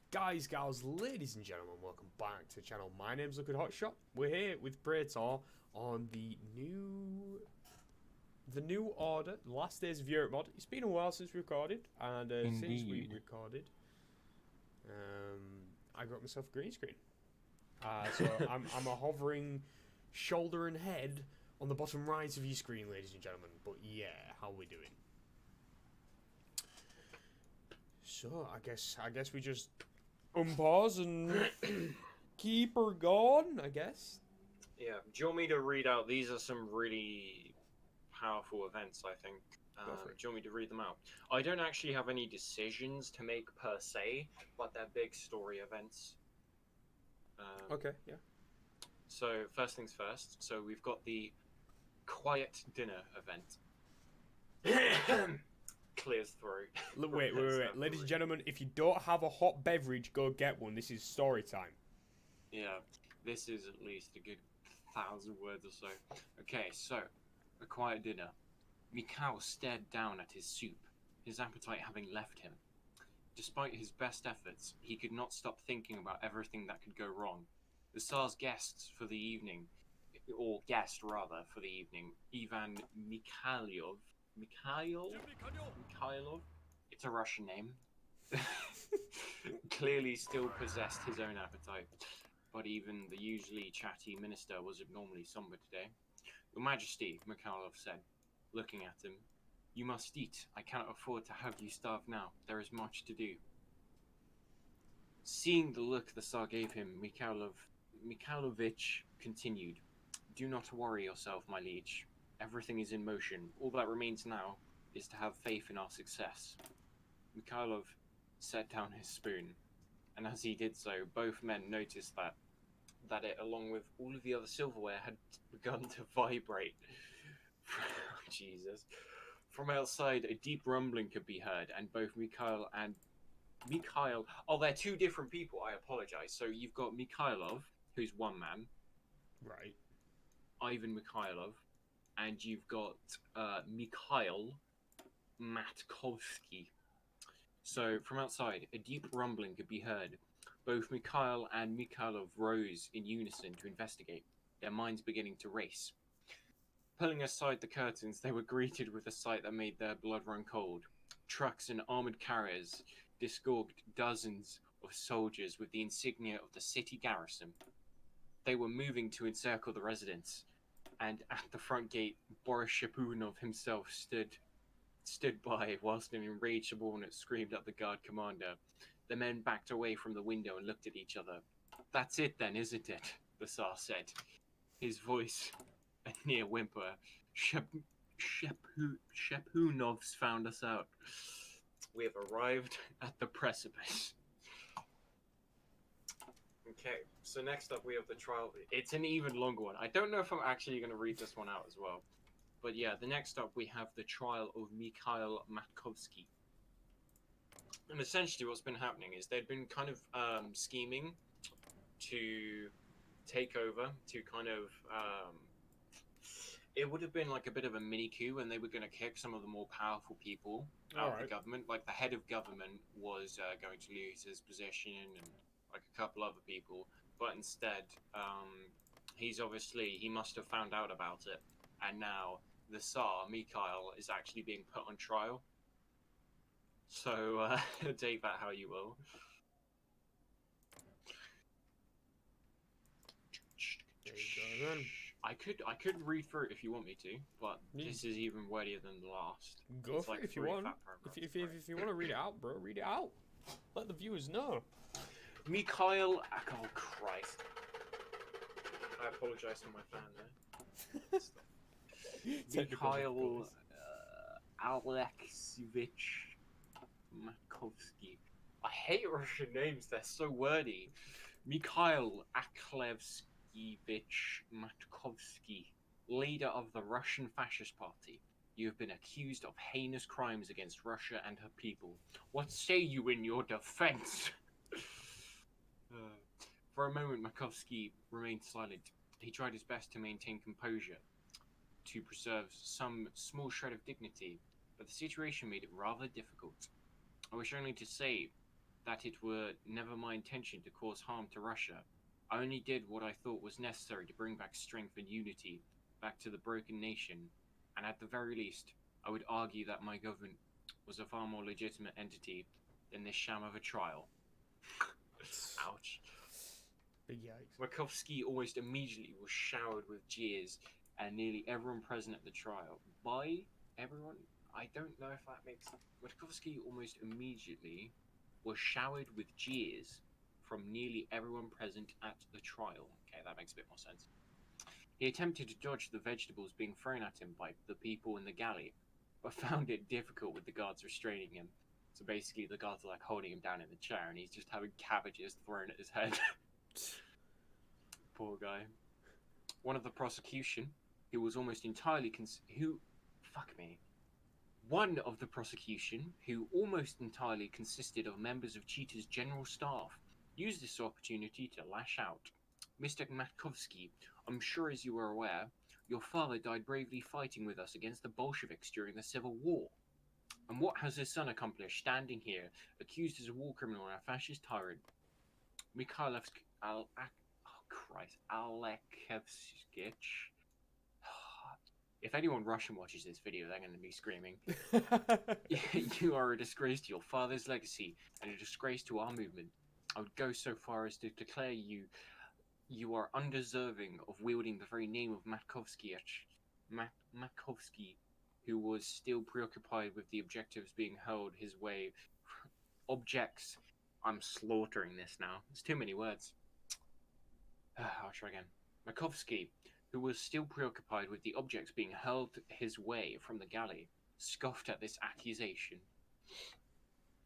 Guys, gals, ladies and gentlemen, welcome back to the channel. My name's Liquid Hotshot. We're here with Praetore on the new order, Last Days of Europe mod. It's been a while since we recorded, and since we recorded, I got myself a green screen. So I'm a hovering shoulder and head on the bottom right of your screen, ladies and gentlemen. But yeah, how we doing? So I guess we just unpause and keep her going, I guess. Yeah. Do you want me to read out? These are some really powerful events, I think. Go for it. Do you want me to read them out? I don't actually have any decisions to make per se, but they're big story events. Okay, yeah. So first things first. So we've got the quiet dinner event. Clears throat. Wait. Ladies and gentlemen, if you don't have a hot beverage, go get one. This is story time. Yeah, this is at least a good 1,000 words or so. Okay, so, a quiet dinner. Mikhail stared down at his soup, his appetite having left him. Despite his best efforts, he could not stop thinking about everything that could go wrong. The Tsar's guests for the evening, or guest rather for the evening, Ivan Mikhailov. Mikhailov? It's a Russian name. Clearly still possessed his own appetite. But even the usually chatty minister was abnormally somber today. Your Majesty, Mikhailov said, looking at him, you must eat. I cannot afford to have you starve now. There is much to do. Seeing the look the Tsar gave him, Mikhailovich continued, do not worry yourself, my liege. Everything is in motion. All that remains now is to have faith in our success. Mikhailov set down his spoon, and as he did so, both men noticed that it, along with all of the other silverware, had begun to vibrate. Jesus. From outside, a deep rumbling could be heard, and both Mikhail... Oh, they're two different people, I apologize. So you've got Mikhailov, who's one man. Right. Ivan Mikhailov. And you've got Mikhail Matkovsky. So, from outside, a deep rumbling could be heard. Both Mikhail and Mikhailov rose in unison to investigate, their minds beginning to race. Pulling aside the curtains, they were greeted with a sight that made their blood run cold. Trucks and armored carriers disgorged dozens of soldiers with the insignia of the city garrison. They were moving to encircle the residence, and at the front gate, Boris Shapunov himself stood by whilst an enraged subordinate screamed at the guard commander. The men backed away from the window and looked at each other. That's it then, isn't it? The Tsar said, his voice a near whimper. Shapunov's found us out. We have arrived at the precipice. Okay, so next up we have the trial. It's an even longer one. I don't know if I'm actually going to read this one out as well. But yeah, the next up we have the trial of Mikhail Matkovsky. And essentially what's been happening is they'd been kind of scheming to take over, to kind of... it would have been like a bit of a mini coup, and they were going to kick some of the more powerful people out of the government. Like the head of government was going to lose his position, and like a couple other people. But instead, he must have found out about it. And now the Tsar, Mikhail, is actually being put on trial. So take that how you will. There you go, then. I could read through it if you want me to, but this is even wordier than the last. Go for it if you want. If you want to read it out, bro, read it out. Let the viewers know. Mikhail, oh Christ! I apologize for my fan there. Mikhail Alexievich Matkovsky. I hate Russian names, they're so wordy. Mikhail Aklevskyevich Matkovsky, leader of the Russian Fascist Party. You have been accused of heinous crimes against Russia and her people. What say you in your defense? For a moment, Matkovsky remained silent. He tried his best to maintain composure, to preserve some small shred of dignity, but the situation made it rather difficult. I wish only to say that it were never my intention to cause harm to Russia. I only did what I thought was necessary to bring back strength and unity back to the broken nation, and at the very least, I would argue that my government was a far more legitimate entity than this sham of a trial. Ouch. Yikes. Markovsky almost immediately was showered with jeers, and nearly everyone present at the trial. By everyone? I don't know if that makes sense. Markovsky almost immediately was showered with jeers from nearly everyone present at the trial. Okay, that makes a bit more sense. He attempted to dodge the vegetables being thrown at him by the people in the galley, but found it difficult with the guards restraining him. So basically the guards are like holding him down in the chair and he's just having cabbages thrown at his head. Poor guy. One of the prosecution, who was almost entirely One of the prosecution, who almost entirely consisted of members of Chita's general staff, used this opportunity to lash out. Mr. Matkovsky, I'm sure as you are aware, your father died bravely fighting with us against the Bolsheviks during the Civil War. And what has his son accomplished, standing here, accused as a war criminal and a fascist tyrant? Alekevskich. If anyone Russian watches this video, they're going to be screaming. You are a disgrace to your father's legacy and a disgrace to our movement. I would go so far as to declare you are undeserving of wielding the very name of Matkovsky, who was still preoccupied with the objectives being held his way. Objects. I'm slaughtering this now. It's too many words. I'll try again. Matkovsky, who was still preoccupied with the objects being hurled his way from the galley, scoffed at this accusation.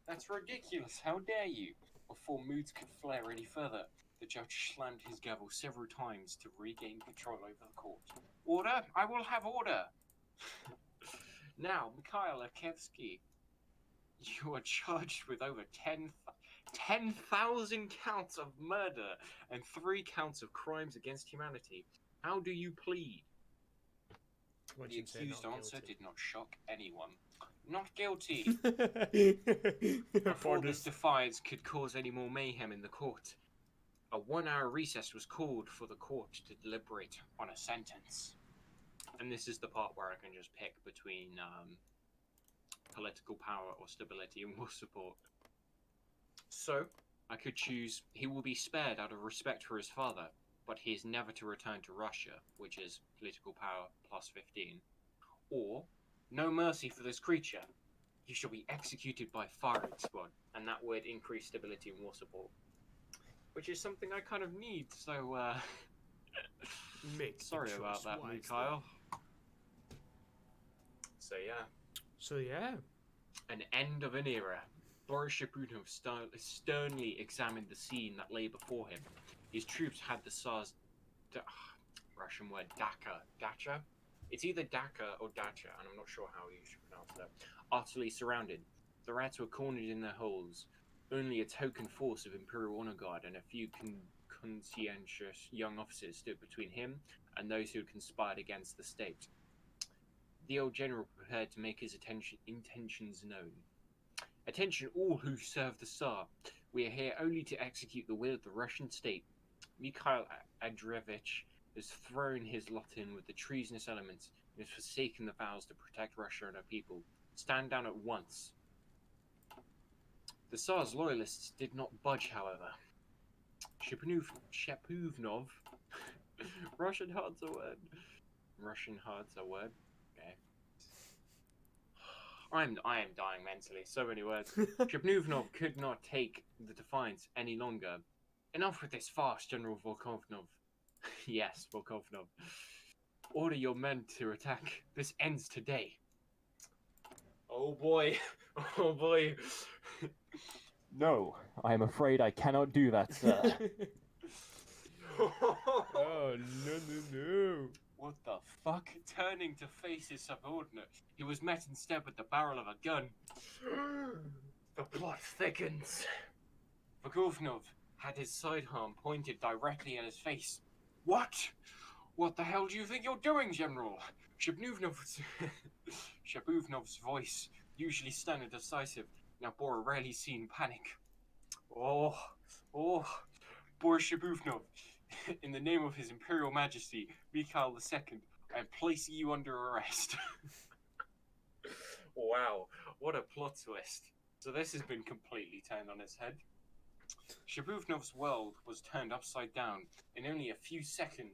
That's ridiculous, how dare you? Before moods could flare any further, the judge slammed his gavel several times to regain control over the court. Order! I will have order! Now, Mikhail Akevsky, you are charged with over 10,000 counts of murder and 3 counts of crimes against humanity. How do you plead? The accused answer did not shock anyone. Not guilty. Before this defiance could cause any more mayhem in the court, a 1-hour recess was called for the court to deliberate on a sentence. And this is the part where I can just pick between political power or stability and war support. So, I could choose, he will be spared out of respect for his father, but he is never to return to Russia, which is political power plus 15. Or, no mercy for this creature. He shall be executed by firing squad, and that would increase stability and war support. Which is something I kind of need, so, sorry about that, Mikhail. So yeah. An end of an era. Boris Shapunov sternly examined the scene that lay before him. His troops had the Tsar's Russian word dacha? It's either Daka or Dacha, and I'm not sure how you should pronounce that. Utterly surrounded. The rats were cornered in their holes. Only a token force of Imperial Honor Guard and a few conscientious young officers stood between him and those who had conspired against the state. The old general prepared to make his intentions known. Attention all who serve the Tsar. We are here only to execute the will of the Russian state. Mikhail Andreevich has thrown his lot in with the treasonous elements and has forsaken the vows to protect Russia and her people. Stand down at once. The Tsar's loyalists did not budge, however. Shapuvnov. Russian hard's a word. Okay. I am dying mentally. So many words. Shapuvnov could not take the defiance any longer. Enough with this farce, General Volkovnov. Yes, Volkovnov. Order your men to attack. This ends today. Oh boy. Oh boy. No, I am afraid I cannot do that, sir. Oh, no. What the fuck? Turning to face his subordinate, he was met instead with the barrel of a gun. The plot thickens. Volkovnov had his sidearm pointed directly at his face. What? What the hell do you think you're doing, General? Shapuvnov's voice, usually stern and decisive, now bore a rarely seen panic. Oh, oh, Boris Shabufnov, in the name of His Imperial Majesty, Mikhail II, I am placing you under arrest. Wow, what a plot twist. So this has been completely turned on its head. Shabufnov's world was turned upside down in only a few seconds.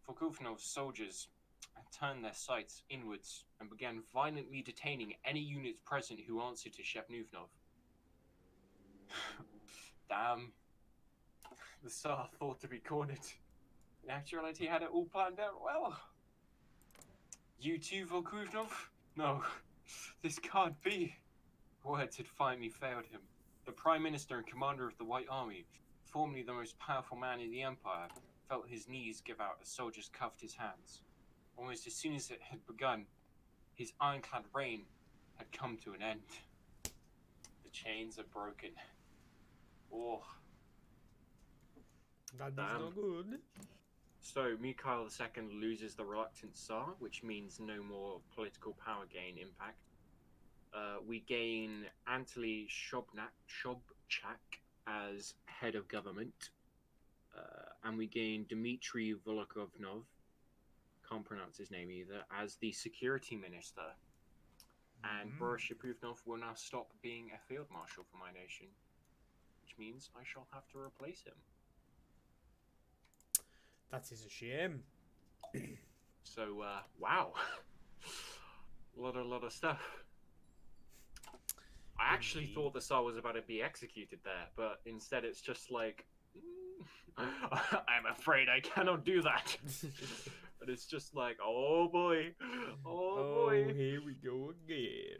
Forkunov's soldiers turned their sights inwards and began violently detaining any units present who answered to Shepnuvnov. Damn. The Tsar thought to be cornered. In actuality, had it all planned out well. You too, Volkuvnov? No, this can't be. Words had finally failed him. The Prime Minister and Commander of the White Army, formerly the most powerful man in the Empire, felt his knees give out as soldiers cuffed his hands. Almost as soon as it had begun, his ironclad reign had come to an end. The chains are broken. Oh. That is Damn. not good. So, Mikhail II loses the reluctant Tsar, which means no more political power gain impact. We gain Anatoly Sobchak as head of government. And we gain Dmitry Volokovnov, can't pronounce his name either, as the security minister. And Boris Shapuvnov will now stop being a field marshal for my nation, which means I shall have to replace him. That is a shame. So, wow. a lot of stuff. I actually thought the Tsar was about to be executed there, but instead it's just like, I'm afraid I cannot do that. But it's just like, oh boy. Oh boy. Here we go again.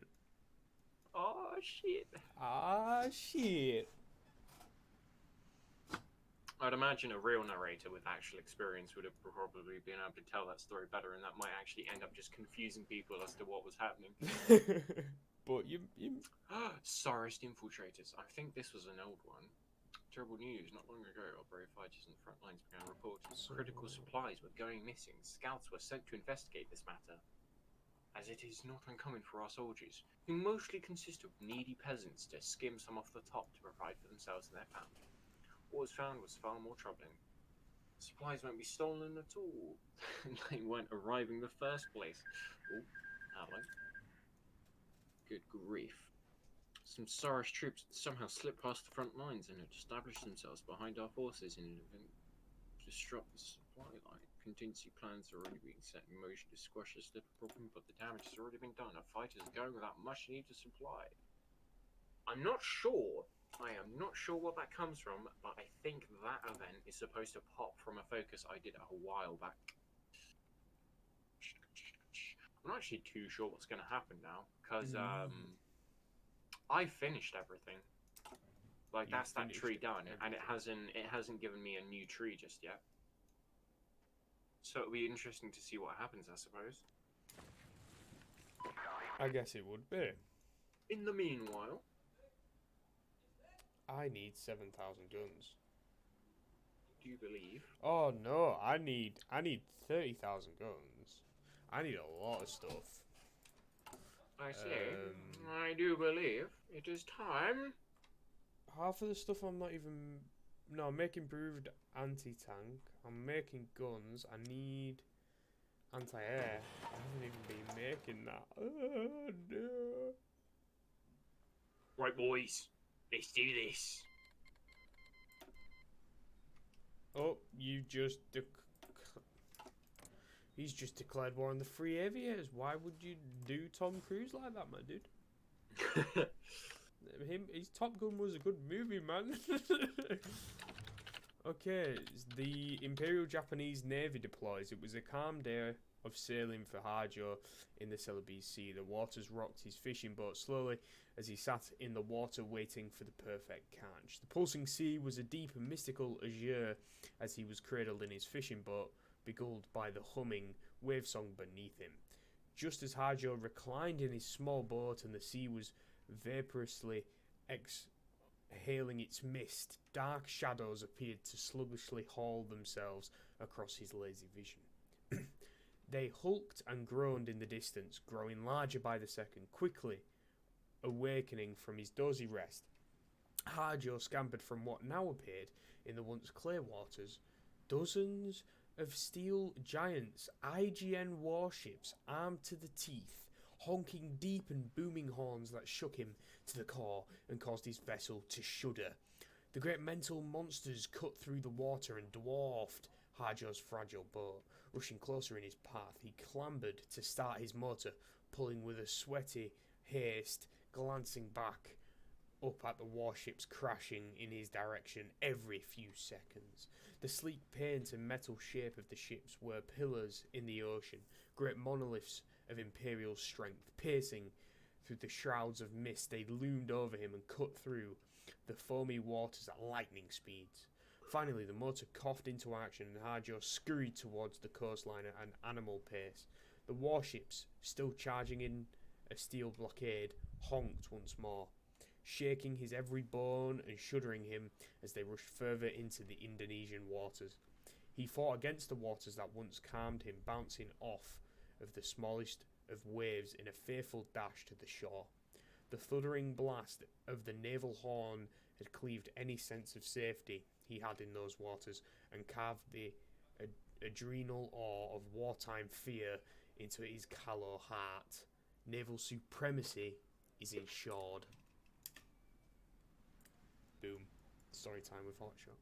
Oh shit. Ah, shit. I'd imagine a real narrator with actual experience would have probably been able to tell that story better, and that might actually end up just confusing people as to what was happening. But you... Tsarist infiltrators. I think this was an old one. Terrible news. Not long ago, our brave fighters on the front lines began reporting critical supplies were going missing. Scouts were sent to investigate this matter, as it is not uncommon for our soldiers, who mostly consist of needy peasants, to skim some off the top to provide for themselves and their family. What was found was far more troubling. Supplies won't be stolen at all. They weren't arriving in the first place. Oh, hello. Good grief. Some Tsarist troops somehow slipped past the front lines and had established themselves behind our forces in an event to disrupt the supply line. Contingency plans are already being set in motion to squash this little problem, but the damage has already been done. Our fighters are going without much needed supply. I'm not sure. I am not sure what that comes from, but I think that event is supposed to pop from a focus I did a while back. I'm not actually too sure what's going to happen now, because I finished everything. Like, that's that tree done, and it hasn't given me a new tree just yet. So it'll be interesting to see what happens, I suppose. I guess it would be. In the meanwhile, I need 7,000 guns. do you believe? Oh no, I need 30,000 guns. I need a lot of stuff. I say, I do believe it is time. Half of the stuff I'm not even... No, I'm making improved anti-tank. I'm making guns. I need anti-air. I haven't even been making that. Oh no. Right, boys, let's do this. Oh, you just... He's just declared war on the free aviators. Why would you do Tom Cruise like that, my dude? His Top Gun was a good movie, man. Okay, the Imperial Japanese Navy deploys. It was a calm day of sailing for Hajo in the Celebes Sea. The waters rocked his fishing boat slowly as he sat in the water waiting for the perfect catch. The pulsing sea was a deep and mystical azure as he was cradled in his fishing boat, beguiled by the humming wave song beneath him. Just as Hajo reclined in his small boat and the sea was vaporously exhaling its mist, dark shadows appeared to sluggishly haul themselves across his lazy vision. They hulked and groaned in the distance, growing larger by the second, quickly awakening from his dozy rest. Hajo scampered from what now appeared in the once clear waters. Dozens of steel giants, IGN warships armed to the teeth, honking deep and booming horns that shook him to the core and caused his vessel to shudder. The great mental monsters cut through the water and dwarfed Hajo's fragile boat. Rushing closer in his path, he clambered to start his motor, pulling with a sweaty haste, glancing back up at the warships crashing in his direction every few seconds. The sleek paint and metal shape of the ships were pillars in the ocean, great monoliths of imperial strength. Piercing through the shrouds of mist, they loomed over him and cut through the foamy waters at lightning speeds. Finally, the motor coughed into action and Hajo scurried towards the coastline at an animal pace. The warships, still charging in a steel blockade, honked once more, shaking his every bone and shuddering him as they rushed further into the Indonesian waters. He fought against the waters that once calmed him, bouncing off of the smallest of waves in a fearful dash to the shore. The thundering blast of the naval horn had cleaved any sense of safety he had in those waters and carved the adrenal awe of wartime fear into his callow heart. Naval supremacy is ensured. Boom. Story time with Hotshot.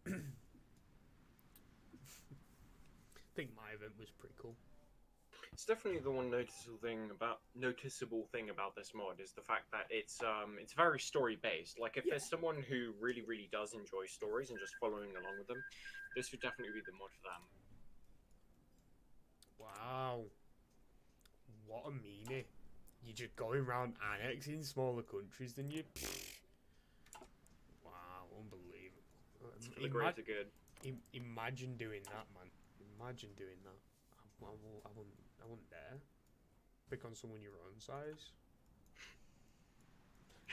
I think my event was pretty cool. It's definitely the one noticeable thing about this mod is the fact that it's very story based. Like if there's someone who really does enjoy stories and just following along with them, this would definitely be the mod for them. Wow. What a meanie. You're just going around annexing smaller countries than you. Wow, unbelievable. It's for the greater good. Imagine doing that, man. Imagine doing that. I wouldn't dare. Pick on someone your own size.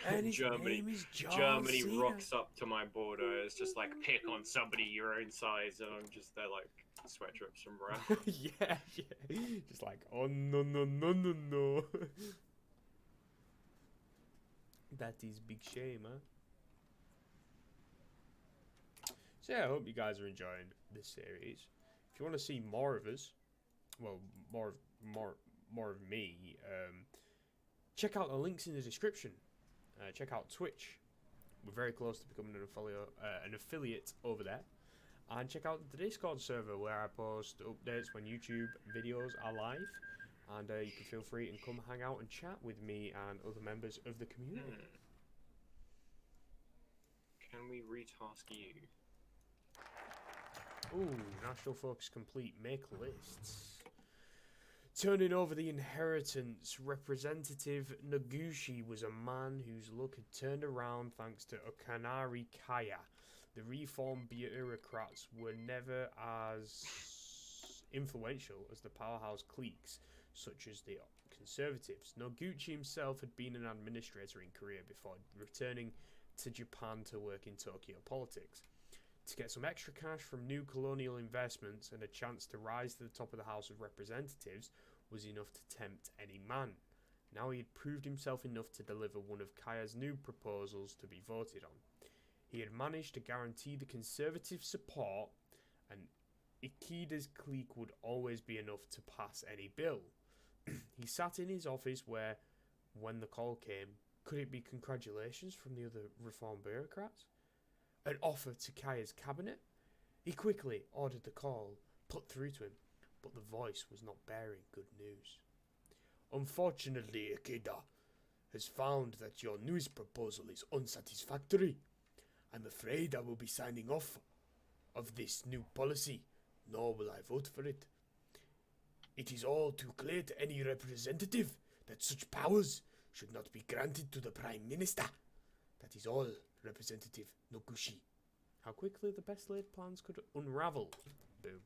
And his name is John Germany Cena. rocks up to my border. It's just like, pick on somebody your own size, and I'm just there like sweat drips from breath. yeah. Just like, oh no. That is big shame, huh? So yeah, I hope you guys are enjoying this series. If you want to see more of us, well, more of me, check out the links in the description. Check out Twitch. We're very close to becoming an affiliate over there. And check out the Discord server where I post updates when YouTube videos are live. And you can feel free and come hang out and chat with me and other members of the community. Can we retask you? Ooh, national focus complete. Make lists. Turning over the inheritance, Representative Noguchi was a man whose luck had turned around thanks to Okanari Kaya. The reform bureaucrats were never as influential as the powerhouse cliques, such as the Conservatives. Noguchi himself had been an administrator in Korea before returning to Japan to work in Tokyo politics. To get some extra cash from new colonial investments and a chance to rise to the top of the House of Representatives was enough to tempt any man. Now he had proved himself enough to deliver one of Kaya's new proposals to be voted on. He had managed to guarantee the Conservative support, and Ikeda's clique would always be enough to pass any bill. He sat in his office where, when the call came, could it be congratulations from the other reform bureaucrats? An offer to Kaya's cabinet? He quickly ordered the call, put through to him, but the voice was not bearing good news. Unfortunately, Ikeda has found that your newest proposal is unsatisfactory. I'm afraid I will be signing off of this new policy, nor will I vote for it. It is all too clear to any representative that such powers should not be granted to the Prime Minister. That is all, Representative Noguchi. How quickly the best laid plans could unravel. Boom.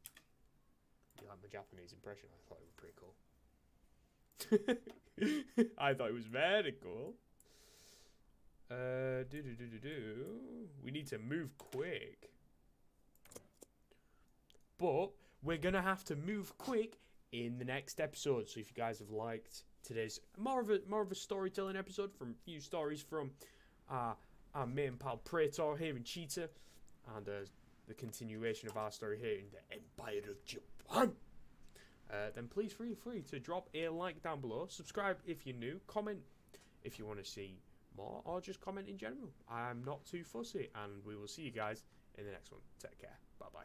You like my Japanese impression? I thought it was pretty cool. I thought it was very cool. We need to move quick. But we're going to have to move quick in the next episode. So if you guys have liked today's more of a storytelling episode from a few stories from our main pal Praetore here in Chita, and the continuation of our story here in the Empire of Japan, then please feel free to drop a like down below, subscribe if you're new, comment if you want to see more, or just comment in general. I'm not too fussy, and we will see you guys in the next one. Take care. Bye bye.